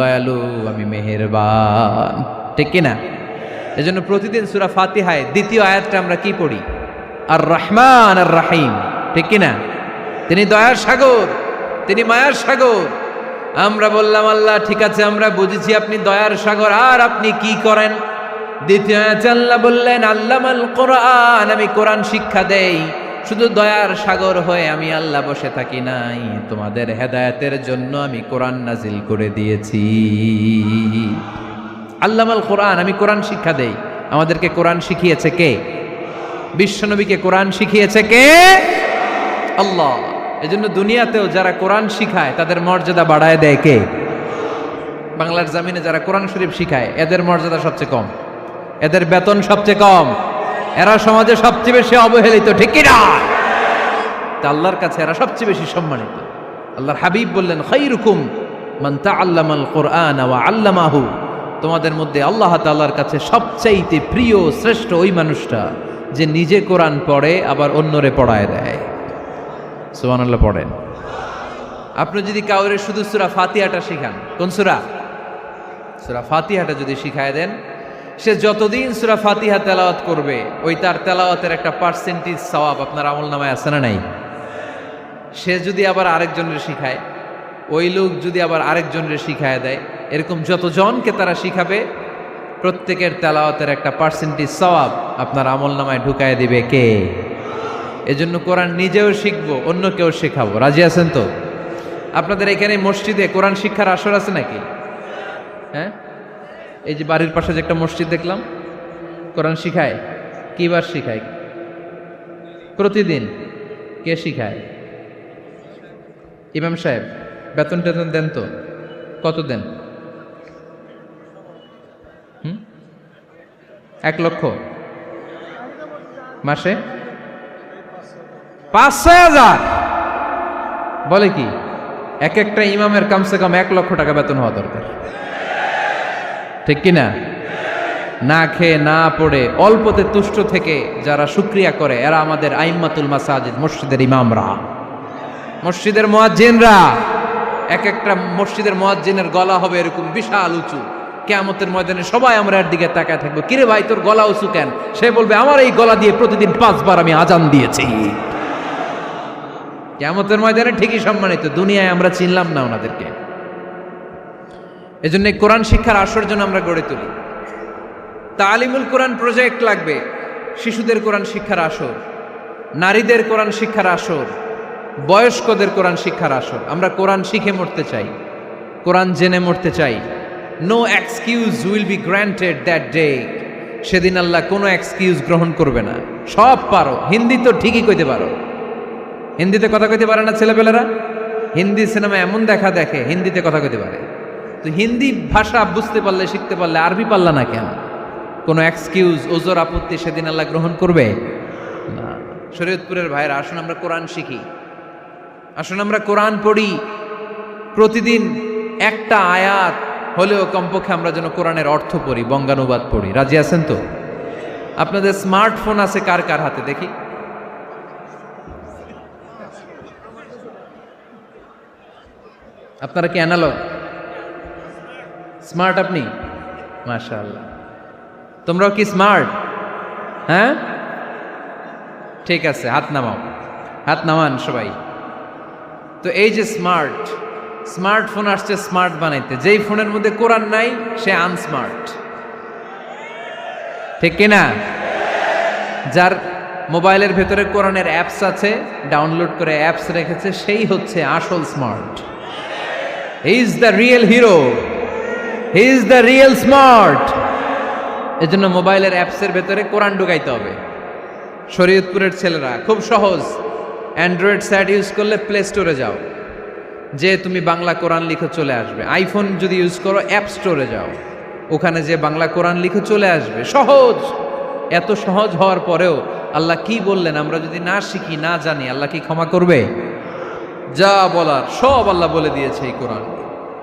দয়ালু, আমি মেহেরবান। ঠিক কিনা? এজন্য প্রতিদিন সূরা ফাতিহায় দ্বিতীয় আয়াতটা আমরা কি পড়ি? আর রহমান আর রাহিম। ঠিক কিনা? তিনি দয়ার সাগর, তিনি মায়ার সাগর। আমরা বললাম, আল্লাহ ঠিক আছে, আমরা বুঝেছি আপনি দয়ার সাগর, আর আপনি কি করেন? দ্বিতীয় আয়াতে আল্লাহ বললেন, আল্লামাল কোরআন, আমি কোরআন শিক্ষা দেই। শুধু দয়ার সাগর হয়ে আমি আল্লাহ বসে থাকি নাই, তোমাদের হেদায়েতের জন্য আমি কোরআন নাজিল করে দিয়েছি। আল্লামাল কোরআন, আমি কোরআন শিক্ষা দেই। আমাদেরকে কোরআন শিখিয়েছে কে? বিশ্বনবীকে কোরআন শিখিয়েছে কে? আল্লাহ। এজন্য দুনিয়াতেও যারা কোরআন শিখায় তাদের মর্যাদা বাড়ায় দেয় কে? বাংলার জমিনে যারা কোরআন শরীফ শিখায় এদের মর্যাদা সবচেয়ে কম, এদের বেতন সবচেয়ে কম, এরা সমাজে সবচেয়ে বেশি অবহেলিত। ঠিক কিনা? তা আল্লাহর কাছে এরা সবচেয়ে বেশি সম্মানিত। আল্লাহর হাবিব বললেন, খায়রুকুম মান তাআল্লামাল কুরআন ওয়া আল্লামাহু, তোমাদের মধ্যে আল্লাহ তাআলার কাছে সবচাইতে প্রিয় শ্রেষ্ঠ ওই মানুষটা যে নিজে কোরআন পড়ে আবার অন্যরে পড়ায় দেয়। সুবহানাল্লাহ পড়েন। আপনি যদি কাউরে শুধু সূরা ফাতিহাটা শিখান, কোন সূরা? সূরা ফাতিহাটা যদি শিখায় দেন, সে যতদিন সূরা ফাতিহা তেলাওয়াত করবে ওই তার তেলাওয়াতের একটা পার্সেন্টেজ সওয়াব আপনার আমলনামায় আছে না নাই? সে যদি আবার আরেকজনের শিখায়, ওই লোক যদি আবার আরেকজনের শিখায় দেয়, এরকম যতজনকে তারা শিখাবে প্রত্যেকের তেলাওয়াতের একটা পার্সেন্টেজ সওয়াব আপনার আমলনামায় ঢুকায় দিবে কে? এজন্য কোরআন নিজেও শিখবো, অন্যকেও শেখাবো। রাজি আছেন তো? আপনাদের এখানে মসজিদে কোরআন শিক্ষার আসর আছে নাকি? হ্যাঁ, এই যে বাড়ির পাশে যে একটা মসজিদ দেখলাম, কোরআন শিখায়। কিবার শিখায়? প্রতিদিন। কে শিখায়? ইমাম সাহেব। বেতন টেতন দেন তো? কত দেন? 1 লক্ষ মাসে? 5-6 হাজার? বলে কি? এক একটা ইমামের কমসে কম 1 লক্ষ টাকা বেতন হওয়া দরকার। ঠিক কিনা? না খেয়ে না পড়ে অল্পতে তুষ্ট থেকে যারা শুকরিয়া করে এরা আমাদের আইম্মাতুল মাসাজিদ, মসজিদের ইমামরা, মসজিদের মুয়াজ্জিনরা। এক একটা মসজিদের মুয়াজ্জিনের গলা হবে এরকম বিশাল উঁচু। কিয়ামতের ময়দানে সবাই আমরা এর দিকে তাকায় থাকবো, কিরে ভাই তোর গলা উঁচু কেন? সে বলবে, আমার এই গলা দিয়ে প্রতিদিন 5 বার আমি আজান দিয়েছি। কিয়ামতের ময়দানে ঠিকই সম্মানিত, দুনিয়ায় আমরা চিনলাম না ওনাদেরকে। এজন্য কোরআন শিক্ষার আসর যেন আমরা গড়ে তুলি। তালিমুল কোরআন প্রজেক্ট লাগবে, শিশুদের কোরআন শিক্ষার আসর, নারীদের কোরআন শিক্ষার আসর, বয়স্কদের কোরআন শিক্ষার আসর। আমরা কোরআন শিখে মরতে চাই, কোরআন জেনে মরতে চাই। No excuse will be granted that day. সেদিন আল্লাহ কোনো এক্সকিউজ গ্রহণ করবে না। সব পারো, হিন্দি তো ঠিকই কইতে পারো। হিন্দিতে কথা কইতে পারে না ছেলেপেলেরা? হিন্দি সিনেমা এমন দেখা দেখে হিন্দিতে কথা কইতে পারে। তো হিন্দি ভাষা বুঝতে পারলে, শিখতে পারলে আরবি পারলা না কেন? কোনো এক্সকিউজ, ওজর, আপত্তি সেদিন আল্লাহ গ্রহণ করবে না। শরীয়তপুরের ভাইরা, আসুন আমরা কোরআন শিখি, আসুন আমরা কোরআন পড়ি। প্রতিদিন একটা আয়াত হলেও কমপক্ষে আমরা যেন কোরআনের অর্থ পড়ি, বঙ্গানুবাদ পড়ি। রাজি আছেন তো? আপনাদের স্মার্টফোন আছে কার কার হাতে দেখি? আপনারা কি অ্যানালগ? স্মার্ট আপনি? মাশাআল্লাহ। তোমরাও কি স্মার্ট? হ্যাঁ, ঠিক আছে, হাত নামাও, হাত নামান সবাই। তো এই যে স্মার্টফোন আসছে স্মার্ট বানাইতে, যেই ফোনের মধ্যে কোরআন নাই সে আনস্মার্ট। ঠিক কিনা? যার মোবাইলের ভেতরে কোরআনের অ্যাপস আছে, ডাউনলোড করে অ্যাপস রেখেছে, সেই হচ্ছে আসল smart. He is the real hero, he is the real smart. এজন্য মোবাইলের অ্যাপসের ভেতরে কোরআন ঢুকাইতে হবে। শরীয়তপুরের ছেলেরা খুব সহজ, অ্যান্ড্রয়েড সেট ইউজ করলে প্লে স্টোরে যাও, যে তুমি বাংলা কোরআন লিখে চলে আসবে। আইফোন যদি ইউজ করো অ্যাপ স্টোরে যাও, ওখানে যে বাংলা কোরআন লিখে চলে আসবে। সহজ। এত সহজ হওয়ার পরেও আল্লাহ কি বললেন আমরা যদি না শিখি, না জানি, আল্লাহ কি ক্ষমা করবে? যা বলার সব আল্লাহ বলে দিয়েছে এই কোরআন।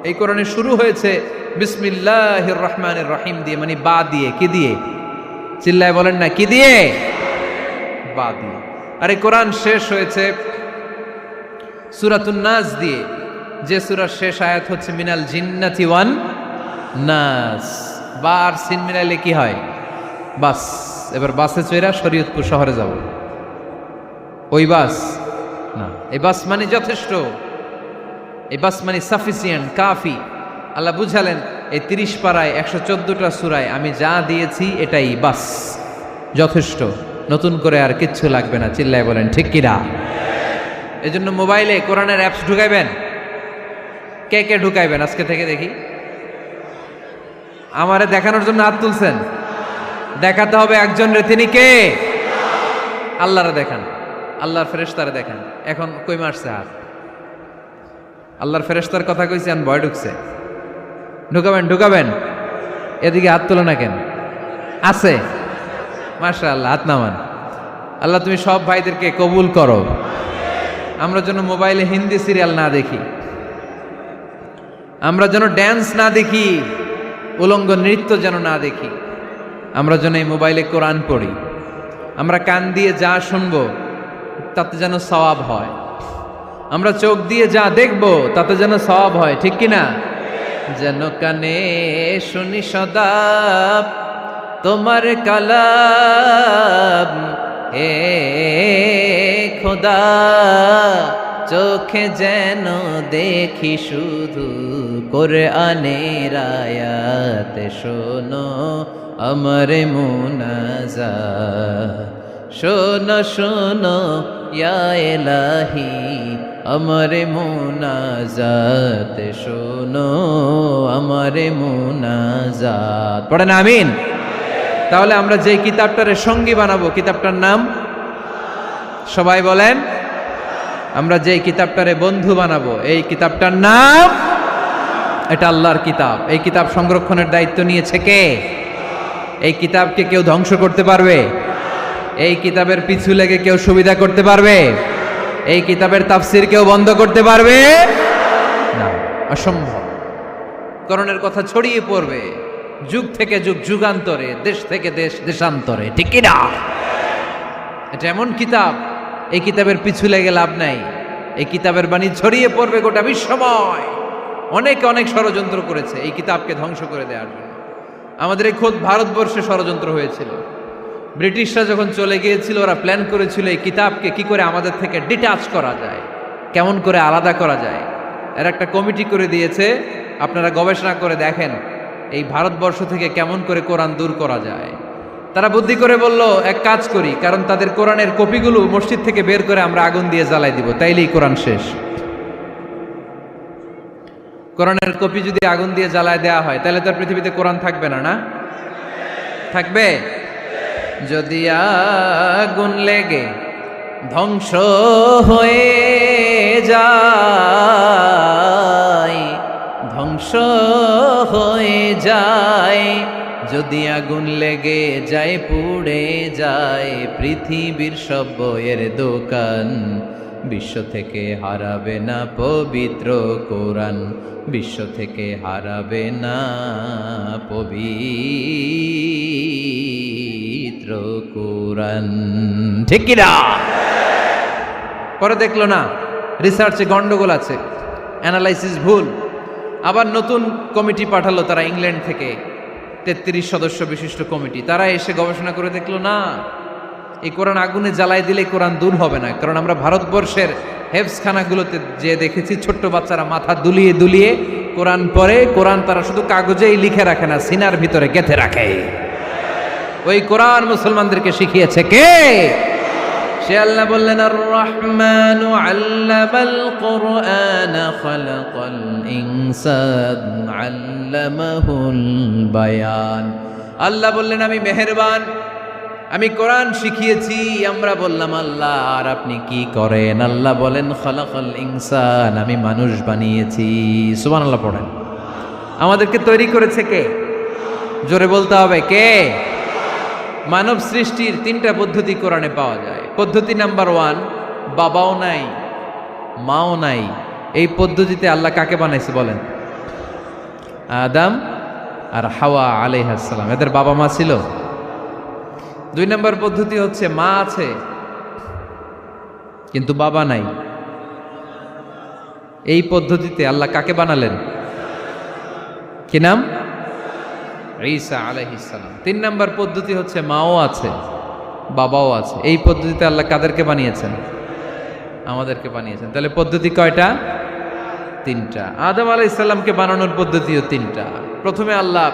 এই কোরআনে শুরু হয়েছে বিসমিল্লাহির রহমানির রহিম দিয়ে, মানে বা দিয়ে। কি দিয়ে? চিল্লায় বলেন না, কি দিয়ে? বা দিয়ে। আর এই কোরআন শেষ হয়েছে সূরাতুন নাস দিয়ে। যে সূরার শেষ আয়াত হচ্ছে মিনাল জিন্নাতি ওয়ান নাস। বা আর সিন মিলাইলে কি হয়? বাস। এবার বাসে চড়া শরীয়তপুর শহরে যাব। ওই বাস না, এই বাস মানে যথেষ্ট, এই বাস মানে সাফিসিয়েন্ট, কাফি। আল্লাহ বুঝালেন এই 30 পারায় 114টা সূরায় আমি যা দিয়েছি এটাই বাস, যথেষ্ট, নতুন করে আর কিচ্ছু লাগবে না। চিল্লায় বলেন ঠিক কিনা? এই জন্য মোবাইলে কোরআনের অ্যাপস ঢুকাইবেন। কে কে ঢুকাইবেন আজকে থেকে দেখি? আমারে দেখানোর জন্য হাত তুলছেন? দেখাতে হবে একজন রে, তিনি কে? আল্লাহরে দেখান, আল্লাহর ফেরেশতারে দেখান। এখন কই মারছে হাত? আল্লাহর ফেরেশতার কথা কইছি, আন ভয় ঢুকছে। ঢুকাবেন ঢুকাবেন। এদিকে হাত তোলো না কেন? আছে? মাশাআল্লাহ, হাত নামান। আল্লাহ তুমি সব ভাইদেরকে কবুল করো। আমরা যেন মোবাইলে হিন্দি সিরিয়াল না দেখি, আমরা যেন ড্যান্স না দেখি, উলঙ্গ নৃত্য যেন না দেখি, আমরা যেন এই মোবাইলে কোরআন পড়ি। আমরা কান দিয়ে যা শুনবো তাতে যেন সওয়াব হয়, আমরা চোখ দিয়ে যা দেখবো তাতে যেন সওয়াব হয়, ঠিক কিনা? যেন কানে শুনি সদা তোমার কালাম, হে খোদা চোখে যেন দেখি শুধু কোরআনের আয়াত, শোনো আমার মুনাজাত, শোনো শোনো ইয়া ইলাহি আমার মুনাজাত, শোনো আমার মুনাজাত। পড়েন আমিন। তাহলে আমরা যে কিতাবটারে সঙ্গী বানাবো, কিতাবটার নাম সবাই বলেন। আমরা যে কিতাবটারে বন্ধু বানাবো, এই কিতাবটার নাম, এটা আল্লাহর কিতাব। এই কিতাব সংরক্ষণের দায়িত্ব নিয়েছে কে? এই কিতাবকে কেউ ধ্বংস করতে পারবে? এই কিতাবের পিছু লেগে কেউ সুবিধা করতে পারবে? এই কিতাবের তাফসির কেউ বন্ধ করতে পারবে না, অসম্ভব। কোরআনের কথা ছড়িয়ে পড়বে যুগ থেকে যুগ, যুগান্তরে, দেশ থেকে দেশ, দেশান্তরে, ঠিক কি না? এটা এমন কিতাব, এই কিতাবের পিছু লেগে লাভ নাই। এই কিতাবের বাণী ছড়িয়ে পড়বে গোটা বিশ্বময়। অনেকে অনেক ষড়যন্ত্র করেছে এই কিতাবকে ধ্বংস করে দেওয়ার জন্য। আমাদের এই খোদ ভারতবর্ষে ষড়যন্ত্র হয়েছিল। ব্রিটিশরা যখন চলে গিয়েছিল, ওরা প্ল্যান করেছিল এই কিতাবকে কি করে আমাদের থেকে ডিটাচ করা যায়, কেমন করে আলাদা করা যায়। এর একটা কমিটি করে দিয়েছে, আপনারা গবেষণা করে দেখেন এই ভারতবর্ষ থেকে কেমন করে কোরআন দূর করা যায়। তারা বুদ্ধি করে বলল, এক কাজ করি, কারণ তাদের কোরআনের কপিগুলো মসজিদ থেকে বের করে আমরা আগুন দিয়ে জ্বালাই দিব, তাইলেই কোরআন শেষ। কোরআনের কপি যদি আগুন দিয়ে জ্বালায় দেওয়া হয়, তাহলে তো আর পৃথিবীতে কোরআন থাকবে না, না থাকবে? যদি আগুন লেগে ধ্বংস হয়ে যায়, ধ্বংস হয়ে যায়, যদি আগুন লেগে যায়, পুড়ে যায় পৃথিবীর সব বইয়ের দোকান, বিশ্ব থেকে হারাবে না পবিত্র কোরআন, বিশ্ব থেকে হারাবে না পবিত্র কোরআন, ঠিক কি না? পরে দেখলো না রিসার্চে গন্ডগোল আছে, অ্যানালাইসিস ভুল, আবার নতুন কমিটি পাঠালো তারা ইংল্যান্ড থেকে, 33 সদস্য বিশিষ্ট কমিটি। তারা এসে গবেষণা করে দেখলো না, এই কোরআন আগুনে জ্বালাই দিলে কোরআন দূর হবে না। কারণ আমরা ভারতবর্ষের হেফজখানাগুলোতে যে দেখেছি, ছোট্ট বাচ্চারা মাথা দুলিয়ে দুলিয়ে কোরআন পড়ে। কোরআন তারা শুধু কাগজেই লিখে রাখে না, সিনার ভিতরে গেঁথে রাখে। ওই কোরআন মুসলমানদেরকে শিখিয়েছে কে? সে আল্লাহ বললেন, আর রহমানু আল্লামাল কোরআন খালাকাল ইনসান আল্লামাহুল বায়ান। আল্লাহ বললেন, আমি মেহেরবান, আমি কোরআন শিখিয়েছি। আমরা বললাম, আল্লাহ আর আপনি কি করেন? আল্লাহ বলেন, খালাকাল ইনসান, আমি মানুষ বানিয়েছি। সুবহানাল্লাহ পড়েন। আমাদেরকে তৈরি করেছে কে? জোরে বলতে হবে কে? মানব সৃষ্টির 3টা পদ্ধতি কোরআনে পাওয়া যায়। পদ্ধতি নাম্বার 1, বাবাও নাই মাও নাই। এই পদ্ধতিতে আল্লাহ কাকে বানাইছে বলেন? আদম আর হাওয়া আলাইহিস সালাম, এদের বাবা মা ছিল। 2 নম্বর পদ্ধতি হচ্ছে মা আছে কিন্তু বাবা নাই। এই পদ্ধতিতে আল্লাহ কাকে বানালেন? কি নাম? ঈসা আলাইহিস সালাম। 3 নাম্বার পদ্ধতি হচ্ছে মাও আছে বাবাও আছে। এই পদ্ধতিতে আল্লাহ কাদেরকে বানিয়েছেন? আমাদেরকে বানিয়েছেন। তাহলে পদ্ধতি কয়টা? 3টা। আদম আলাইহিস সালামকে বানানোর পদ্ধতিও 3টা। প্রথমে আল্লাহ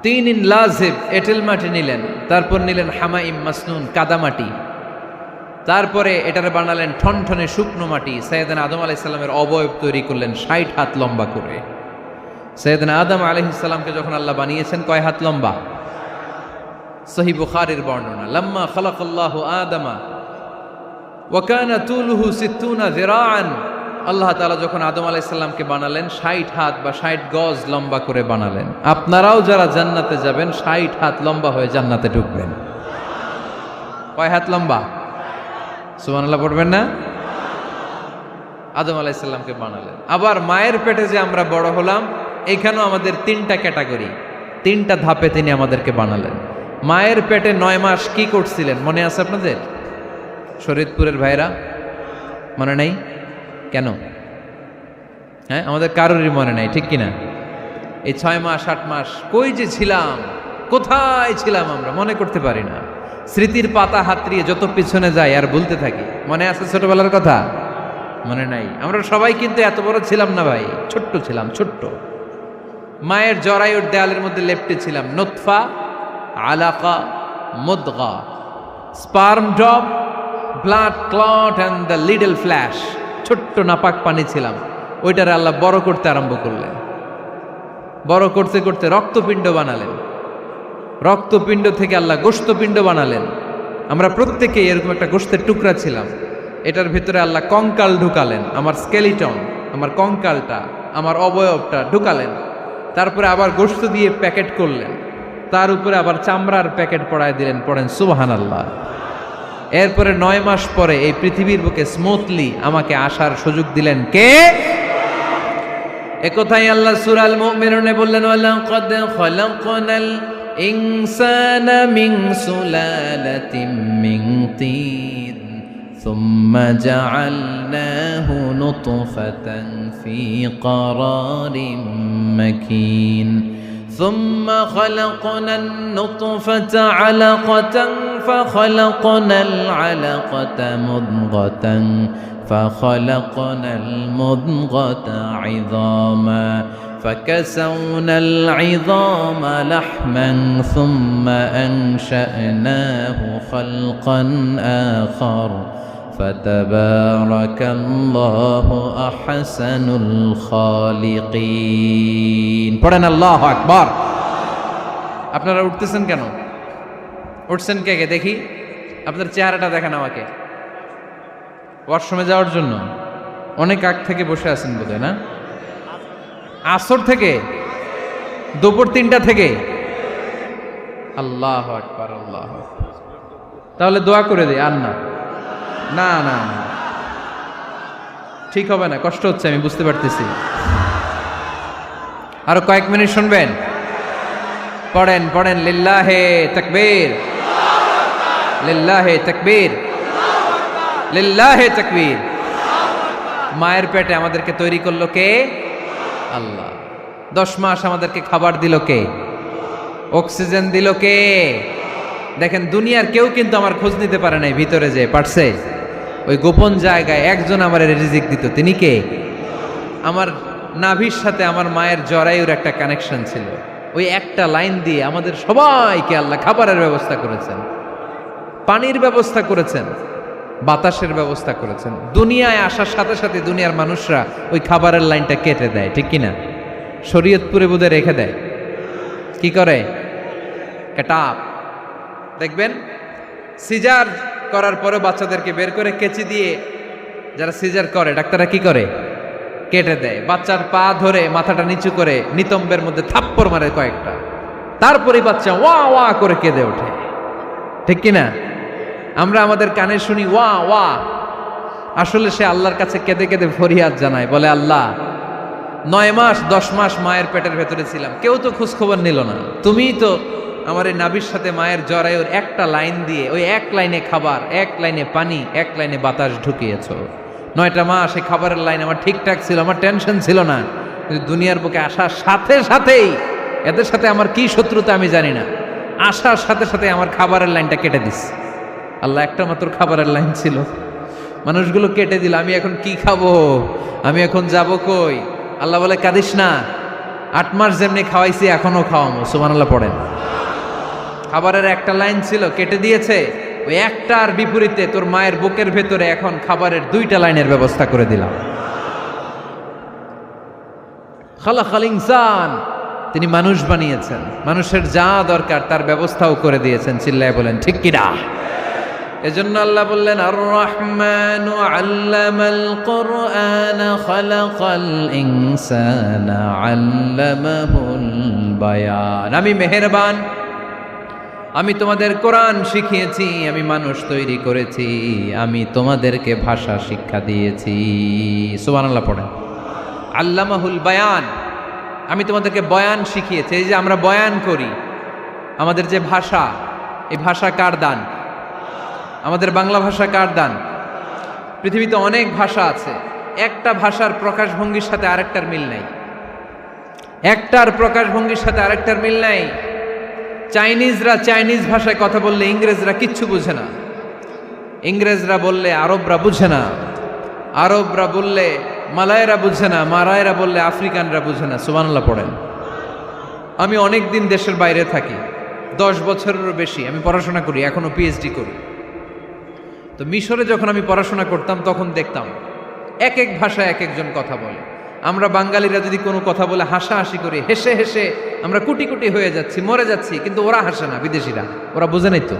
3 লাজিব এঁটেল মাটি নিলেন, তারপর নিলেন হামাইম মাসনুন কাদামাটি, তারপরে এটারে বানালেন ঠনঠনে শুকনো মাটি। সাইয়েদনা আদম আলাইহিস সালামের অবয়ব তৈরি করলেন 60 হাত লম্বা করে। সাইয়েদনা আদম আলাইহিস সালামকে যখন আল্লাহ বানিয়েছেন কয় হাত লম্বা? সহিহ বুখারীর বর্ণনা, লাম্মা খালাকাল্লাহু আদামা ওয়া কানা তুলুহু 60 যিরাআন। আল্লাহ তাআলা যখন আদম আলাইহিস সালামকে বানালেন 60 হাত বা 60 গজ লম্বা করে বানালেন। আপনারাও যারা জান্নাতে যাবেন 60 হাত লম্বা হয়ে জান্নাতে ঢুকবেন। কয় হাত লম্বা? সুবহানাল্লাহ পড়বেন না? আদম আলাইহিস সালামকে বানালেন। আবার মায়ের পেটে যে আমরা বড় হলাম, এখানেও আমাদের 3টা ক্যাটাগরি, 3টা ধাপে তিনি আমাদেরকে বানালেন। মায়ের পেটে 9 মাস কি করছিলেন মনে আছে আপনাদের? শরীয়তপুরের ভাইরা মনে নাই কেন? হ্যাঁ, আমাদের কারোরই মনে নাই, ঠিক কিনা? এই 6 মাস 8 মাস কই যে ছিলাম, কোথায় ছিলাম আমরা মনে করতে পারি না। স্মৃতির পাতা হাতড়িয়ে যত পিছনে যাই আর ভুলতে থাকি। মনে আছে ছোটবেলার কথা? মনে নাই। আমরা সবাই কিন্তু এত বড় ছিলাম না ভাই, ছোট্ট ছিলাম, ছোট্ট। মায়ের জরায়ুর দেয়ালের মধ্যে লেপ্টে ছিলাম। নুতফা, আলাকা, মুদগা, sperm drop, blood clot and the little flesh. ছোট্ট নাপাক পানি ছিলাম। ওইটারে আল্লাহ বড় করতে আরম্ভ করলেন। বড় করতে করতে রক্তপিণ্ড বানালেন। রক্তপিণ্ড থেকে আল্লাহ গোশতপিণ্ড বানালেন। আমরা প্রত্যেকে এরকম একটা গোশতের টুকরা ছিলাম। এটার ভিতরে আল্লাহ কঙ্কাল ঢুকালেন, আমার স্কেলিটন, আমার কঙ্কালটা, আমার অবয়বটা ঢুকালেন। তারপরে আবার গোশত দিয়ে প্যাকেট করলেন, তার উপরে আবার চামড়ার প্যাকেট পড়ায় দিলেন। পড়েন সুবহানাল্লাহ। এরপরে 9 মাস পরে এই পৃথিবীর বুকে স্মুথলি আমাকে আসার সুযোগ দিলেন কে? একথাই আল্লাহ সূরা আল মুমিনুনে বললেন, ওয়ালাকাদ খালাকনাল ইনসানা মিন সুলালাতিন মিন তিন সুম্মা জাআলনাহু নুতফাতান ফি ক্বারারিন মাকিন ثم خلقنا النطفة علقة فخلقنا العلقة مضغة فخلقنا المضغة عظاما فكسونا العظام لحما ثم أنشأناه خلقا آخر فتبارك الله أحسن الخالقين। পড়েন আল্লাহু আকবার। আপনারা উঠতেছেন কেন? উঠছেন কে কে দেখি? আপনার চেহারাটা দেখেন আমাকে। ওয়াশরুমে যাওয়ার জন্য অনেক আগ থেকে বসে আছেন বোধহয়, না? আসর থেকে, দুপুর 3টা থেকে। আল্লাহু আকবার, আল্লাহু আকবার। তাহলে দোয়া করে দিই। আর না না না না, ঠিক হবে না, কষ্ট হচ্ছে, আমি বুঝতে পারতেছি। আরো কয়েক মিনিট শুনবেন? পড়েন পড়েন, লিল্লাহে তাকবীর, লিল্লাহে তাকবীর, লিল্লাহে তাকবীর। মায়ের পেটে আমাদেরকে তৈরি করলো কে? আল্লাহ। 10 মাস আমাদেরকে খাবার দিল কে? অক্সিজেন দিল কে? দেখেন, দুনিয়ার কেউ কিন্তু আমার খোঁজ নিতে পারে নাই ভিতরে যে পারছে। ওই গোপন জায়গায় একজন আমার রিজিক দিত। তিনি কে? আমার নাভির সাথে আমার মায়ের জরায়ুর একটা কানেকশন ছিল। ওই একটা লাইন দিয়ে আমাদের সবাইকে আল্লাহ খাবারের ব্যবস্থা করেছেন, পানির ব্যবস্থা করেছেন, বাতাসের ব্যবস্থা করেছেন। দুনিয়ায় আসার সাথে সাথে দুনিয়ার মানুষরা ওই খাবারের লাইনটা কেটে দেয়, ঠিক কিনা? শরীয়তপুরে বোধহয় রেখে দেয়। কি করে? কাটাপ। দেখবেন সিজার করার পরে বাচ্চাদেরকে বের করে কেচি দিয়ে যারা সিজার করে ডাক্তাররা কি করে? কেটে দেয়। বাচ্চার পা ধরে মাথাটা নিচু করে নিতম্বের মধ্যে থাপ্পড় মারে কয়েকটা, তারপরে বাচ্চা ওয়া ওয়া করে কেঁদে ওঠে, ঠিক কিনা? আমরা আমাদের কানে শুনি ওয়া ওয়া, আসলে সে আল্লাহর কাছে কেঁদে কেঁদে ফরিয়াদ জানায়, বলে আল্লাহ 9 মাস 10 মাস মায়ের পেটের ভেতরে ছিলাম, কেউ তো খোঁজ খবর নিল না। তুমিই তো আমার এই নাভির সাথে মায়ের জরায়ুর একটা লাইন দিয়ে, ওই এক লাইনে খাবার, এক লাইনে পানি, এক লাইনে বাতাস ঢুকিয়েছ। 9টা মাস এই খাবারের লাইন আমার ঠিকঠাক ছিল, আমার টেনশন ছিল না। কিন্তু দুনিয়ার বুকে আসার সাথে সাথেই এদের সাথে আমার কি শত্রুতা আমি জানি না, আসার সাথে সাথে আমার খাবারের লাইনটা কেটে দিস। আল্লাহ একটা মাত্র খাবারের লাইন ছিল, মানুষগুলো কেটে দিল। আমি এখন কি খাবো, আমি এখন যাব কই? আল্লাহ বলে কাঁদিস না, 8 মাস যেমনি খাওয়াইছি এখনো খাওয়াবো। সুবহানাল্লাহ পড়েন। খাবারের একটা লাইন ছিল, কেটে দিয়েছে। ওই একটার বিপরীতে তোর মায়ের বুকের ভেতরে এখন খাবারের 2টা লাইনের ব্যবস্থা করে দিলাম। খালাকাল ইনসান, তিনি মানুষ বানিয়েছেন, মানুষের যা দরকার তার ব্যবস্থাও করে দিয়েছেন। চিল্লায় বলেন ঠিক কিনা? এজন্য আল্লাহ বললেন আর রহমানু আল্লামাল কুরআন খালাকাল ইনসানা আল্লামাহুল বায়ান। আমি মেহেরবান, আমি তোমাদের কোরআন শিখিয়েছি, আমি মানুষ তৈরি করেছি, আমি তোমাদেরকে ভাষা শিক্ষা দিয়েছি। সুবহানাল্লাহ পড়েন। আল্লামাহুল বায়ান, আমি তোমাদেরকে বয়ান শিখিয়েছি। এই যে আমরা বয়ান করি, আমাদের যে ভাষা, এই ভাষা কার দান? আমাদের বাংলা ভাষা কার দান? পৃথিবীতে অনেক ভাষা আছে, একটা ভাষার প্রকাশভঙ্গির সাথে আরেকটার মিল নাই। একটার প্রকাশভঙ্গির সাথে আরেকটার মিল নাই। চাইনিজরা চাইনিজ ভাষায় কথা বললে ইংরেজরা কিচ্ছু বুঝে না, ইংরেজরা বললে আরবরা বুঝে না, আরবরা বললে মালায়রা বুঝে না, মারায়রা বললে আফ্রিকানরা বুঝে না। সুবহানাল্লাহ পড়েন। আমি অনেক দিন দেশের বাইরে থাকি, 10 বছরেরও বেশি আমি পড়াশোনা করি, এখনো পিএইচডি করি। তো মিশরে যখন আমি পড়াশোনা করতাম তখন দেখতাম এক এক ভাষায় এক একজন কথা বলে। আমরা বাঙালিরা যদি কোনো কথা বলে হাসাহাসি করি, হেসে হেসে আমরা কুটি কুটি হয়ে যাচ্ছি, মরে যাচ্ছি, কিন্তু ওরা হাসে না, বিদেশিরা, ওরা বুঝে নাই তো।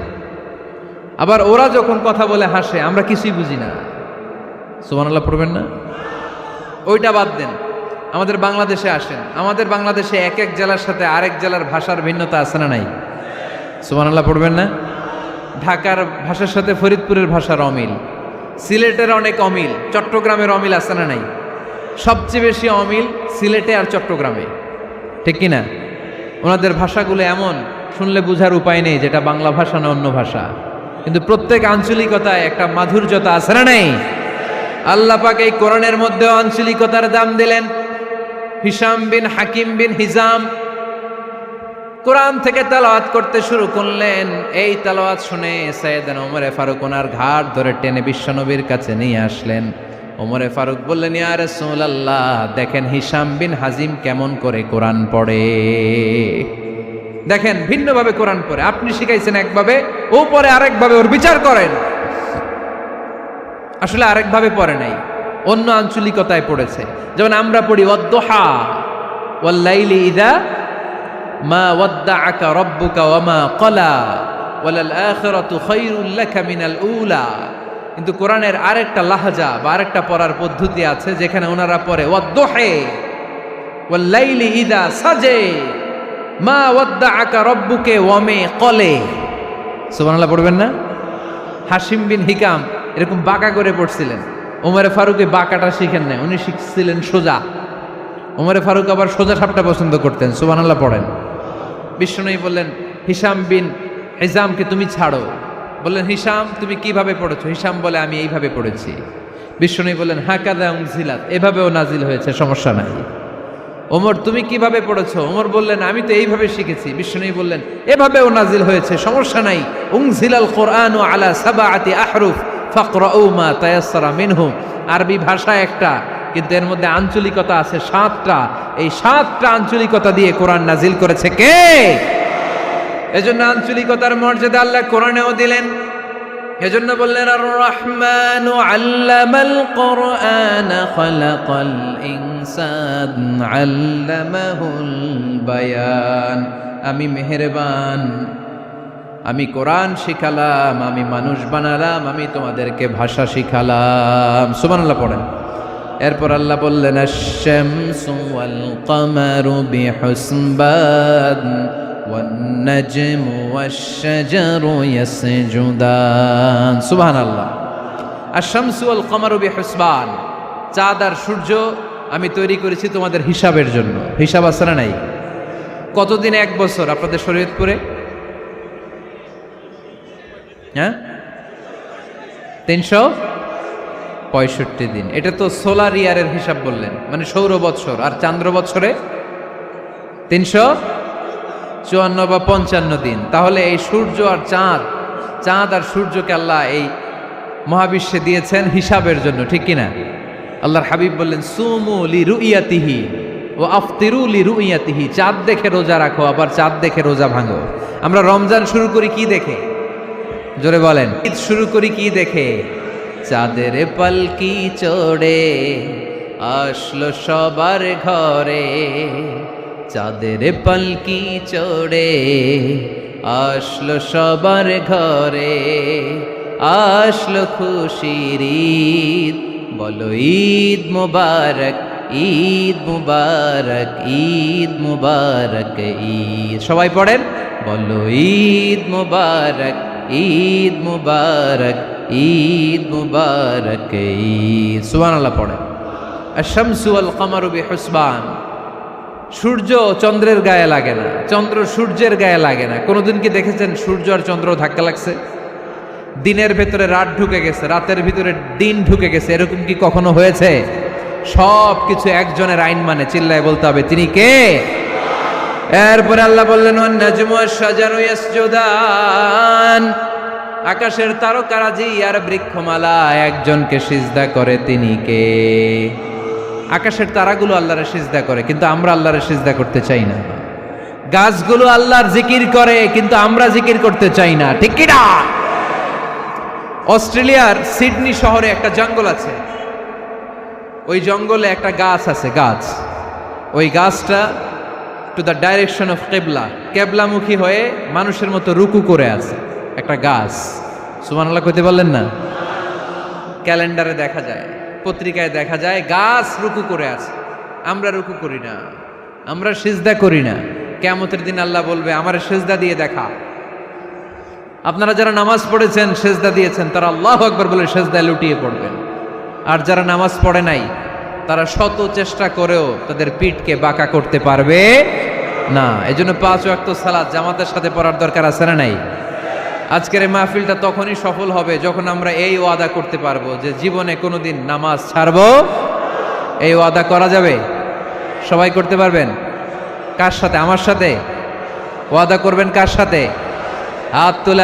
আবার ওরা যখন কথা বলে হাসে, আমরা কিছুই বুঝি না। সুবহানাল্লাহ পড়বেন না? ওইটা বাদ দেন, আমাদের বাংলাদেশে আসেন, আমাদের বাংলাদেশে এক এক জেলার সাথে আরেক জেলার ভাষার ভিন্নতা আছে না নাই? সুবহানাল্লাহ পড়বেন না? ঢাকার ভাষার সাথে ফরিদপুরের ভাষার অমিল, সিলেটের অনেক অমিল, চট্টগ্রামের অমিল আছে না নাই? সবচেয়ে বেশি অমিল সিলেটে আর চট্টগ্রামে, ঠিক কিনা? ওনাদের ভাষাগুলো এমন, শুনলে বুঝার উপায় নেই যেটা বাংলা ভাষা না অন্য ভাষা, কিন্তু প্রত্যেক আঞ্চলিকতায় একটা মাধুর্যতা আছে না নাই? আল্লাহ পাক এই কোরআনের মধ্যে আঞ্চলিকতার দাম দিলেন। হিশাম বিন হাকিম বিন হিজাম কোরআন থেকে তেলাওয়াত করতে শুরু করলেন। এই তেলাওয়াত শুনে সাইয়েদনা ওমরে ফারুক ওনার ঘাড় ধরে টেনে বিশ্বনবীর কাছে নিয়ে আসলেন। ওমরে ফারুক বললেন, ইয়া রাসূলুল্লাহ, দেখেন হিশাম বিন হাজিম কেমন করে কোরআন পড়ে, দেখেন ভিন্নভাবে কোরআন পড়ে। আপনি শিখাইছেন একভাবে, ও পড়ে আরেকভাবে, ওর বিচার করেন। আসলে আরেকভাবে পড়ে নাই, অন্য আঞ্চলিকতায় পড়েছে। যেমন আমরা পড়ি ওয়াদ-দুহা ওয়াল লাইলি ইযা মা ওয়াদ্দাআকা রাব্বুকা ওয়া মা ক্বালা ওয়ালাল আখিরাতু খায়রুল লাকা মিনাল উলা। কিন্তু কোরআনের আরেকটা লাহজা বা আরেকটা পড়ার পদ্ধতি আছে, যেখানে ওনারা পড়ে ওয়াদ-দুহা ওয়াল লাইলি ইযা সাজে মা ওয়াদ্দাআকা রাব্বুকা ওয়া মা ক্বালা। সুবহানাল্লাহ পড়বেন না? হাশিম বিন হিকাম এরকম বাঁকা করে পড়ছিলেন। ওমরে ফারুকে বাঁকাটা শিখেন না, উনি শিখছিলেন সোজা। ওমরে ফারুক আবার সোজা সাপটা পছন্দ করতেন। সুবহানাল্লাহ পড়েন। বিশ্বনবী বললেন, হিশাম বিন হিজামকে তুমি ছাড়ো। বললেন, হিশাম তুমি কিভাবে পড়েছো? হিশাম বলে, আমি এইভাবে পড়েছি। বিশ্বনবী বললেন, হাকাযা উনজিলাত, এভাবেও নাজিল হয়েছে, সমস্যা নাই। ওমর তুমি কিভাবে পড়েছো? ওমর বললেন, আমি তো এইভাবে শিখেছি। বিশ্বনবী বললেন, এভাবেও নাজিল হয়েছে, সমস্যা নাই। উনজিলাল কুরআনু আলা সাবআতি আহরুফ ফাকরাউ মা তায়াসসারা মিনহু। আরবি ভাষা একটা, কিন্তু এর মধ্যে আঞ্চলিকতা আছে 7টা। এই 7টা আঞ্চলিকতা দিয়ে কোরআন নাজিল করেছে কে? এজন্য আঞ্চলিকতার মর্যাদা আল্লাহ কোরআনেও দিলেন। এজন্য বললেন, আর রহমানু আল্লামাল কুরআন খালাকাল ইনসান আল্লামাহুল বায়ান। আমি মেহেরবান, আমি কোরআন শিখালাম, আমি মানুষ বানালাম, আমি তোমাদেরকে ভাষা শিখালাম। সুবহানাল্লাহ পড়েন। এরপর আল্লাহ বললেন, আশ-শামসু ওয়াল কামারু বিহুসবান ওয়ান নাজমু ওয়াশ-শাজারু ইয়াসজুদান। সুবহানাল্লাহ। আশ-শামসু ওয়াল কামারু বিহুসবান, চাঁদ আর সূর্য আমি তৈরি করেছি তোমাদের হিসাবের জন্য। হিসাব আছে না নাই? কতদিন এক বছর আপনাদের শরীয়তপুরে? হ্যাঁ, 65 দিন। এটা তো সোলার ইয়ারের হিসাব বললেন, মানে সৌর বৎসর। আর চান্দ্র বৎসরে 354 বা 55 দিন। তাহলে এই সূর্য আর চাঁদ আর সূর্যকে আল্লাহ এই মহাবিশ্বে দিয়েছেন হিসাবের জন্য, ঠিক কিনা? আল্লাহর হাবিব বললেন সুমু লি রুইয়াতিহি ও আফতিরু লি রুইয়াতিহি। চাঁদ দেখে রোজা রাখো, আবার চাঁদ দেখে রোজা ভাঙো। আমরা রমজান শুরু করি কি দেখে? জোরে বলেন। ঈদ শুরু করি কি দেখে? চাঁদের পালকি চড়ে আসলো সবার ঘরে, চাঁদের পালকি চড়ে আসলো সবার ঘরে, আসলো খুশির ঈদ, বলো ঈদ মুবারক, ঈদ মুবারক, ঈদ মুবারক ঈদ। সবাই পড়েন, বলো ঈদ মুবারক, ঈদ মুবারক, ঈদ মুবারক ঈদ। সুবহানাল্লাহ পড়েন। আশ-শামসু ওয়াল কামারু বিহুসবান। সূর্য চন্দ্রের গায়ে লাগে না, চন্দ্র সূর্যের গায়ে লাগে না। কোনোদিন কি দেখেছেন সূর্য আর চন্দ্র ধাক্কা লাগছে? দিনের ভেতরে রাত ঢুকে গেছে, রাতের ভিতরে দিন ঢুকে গেছে, এরকম কি কখনো হয়েছে? সব কিছু একজনের আইন মানে, চিল্লায় বলতে হবে তিনি কে? এরপরে আল্লাহ বললেন ওয়ান নাজমু ওয়াশ-শাজারু ইয়াসজুদান। আকাশের তারকারাজি আর বৃক্ষমালা একজনকে সিজদা করে, তিনি কে? আকাশের তারাগুলো আল্লাহরে সিজদা করে, কিন্তু আমরা আল্লাহরে সিজদা করতে চাই না। গাছগুলো আল্লাহর জিকির করে, কিন্তু আমরা জিকির করতে চাই না, ঠিক কি না? অস্ট্রেলিয়ার সিডনি শহরে একটা জঙ্গল আছে। ওই জঙ্গলে একটা গাছ আছে, গাছ। ওই গাছটা টু দ্য ডাইরেকশন অফ কেবলা, কেবলামুখী হয়ে মানুষের মতো রুকু করে আছে একটা গাছ। সুবহানাল্লাহ কইতে বললেন না? ক্যালেন্ডারে দেখা যায়, পত্রিকায় দেখা যায়, গাছ রুকু করে আছে। আমরা রুকু করি না, আমরা সিজদা করি না। কিয়ামতের দিন আল্লাহ বলবে আমার সিজদা দিয়ে দেখা। আপনারা যারা নামাজ পড়েছেন, সিজদা দিয়েছেন, তারা আল্লাহু আকবার বলে সিজদায় লুটিয়ে পড়বেন। আর যারা নামাজ পড়ে নাই, তারা শত চেষ্টা করেও তাদের পিঠকে বাঁকা করতে পারবে না। এজন্য 5 ওয়াক্ত সালাত জামাতের সাথে পড়ার দরকার আছে না নাই? আজকের এই মাহফিলটা তখনই সফল হবে যখন আমরা এই ওয়াদা করতে পারবো যে জীবনে কোনোদিন নামাজ ছাড়বো। এই ওয়াদা করা যাবে? সবাই করতে পারবেন? কার সাথে? আমার সাথে ওয়াদা করবেন? কার সাথে? হাত তুলে